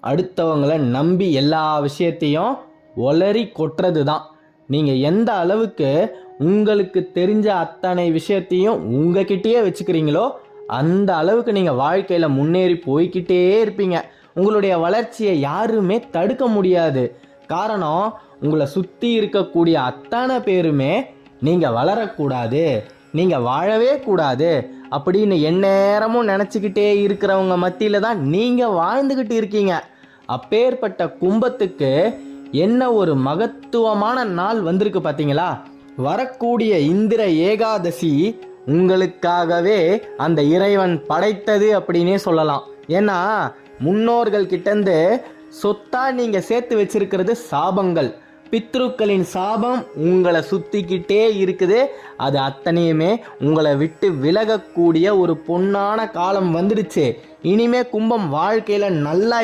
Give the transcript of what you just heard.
அடுத்தவங்களை நம்பி எல்லா விஷயத்தையும் ஒளறி கொட்டுறது தான். நீங்கள் எந்த அளவுக்கு உங்களுக்கு தெரிஞ்ச அத்தனை விஷயத்தையும் உங்ககிட்டயே வச்சுக்கிறீங்களோ அந்த அளவுக்கு நீங்கள் வாழ்க்கையில் முன்னேறி போய்கிட்டே இருப்பீங்க. உங்களுடைய வளர்ச்சியை யாருமே தடுக்க முடியாது. காரணம், உங்களை சுற்றி இருக்கக்கூடிய அத்தனை பேருமே நீங்கள் வளரக்கூடாது, நீங்கள் வாழவே கூடாது அப்படின்னு எந்நேரமும் நினச்சிக்கிட்டே இருக்கிறவங்க மத்தியில் தான் நீங்கள் வாழ்ந்துக்கிட்டு இருக்கீங்க. அப்பேற்பட்ட கும்பத்துக்கு என்ன ஒரு மகத்துவமான நாள் வந்திருக்கு பார்த்தீங்களா? வரக்கூடிய இந்திர ஏகாதசி உங்களுக்காகவே அந்த இறைவன் படைத்தது அப்படின்னே சொல்லலாம். ஏன்னா முன்னோர்கள் கிட்டேருந்து சொத்தா நீங்கள் சேர்த்து வச்சிருக்கிறது சாபங்கள், பித்ருக்களின் சாபம் உங்களை சுற்றிக்கிட்டே இருக்குது. அது அத்தனையுமே உங்களை விட்டு விலகக்கூடிய ஒரு பொன்னான காலம் வந்துடுச்சு. இனிமே கும்பம் வாழ்க்கையில் நல்லா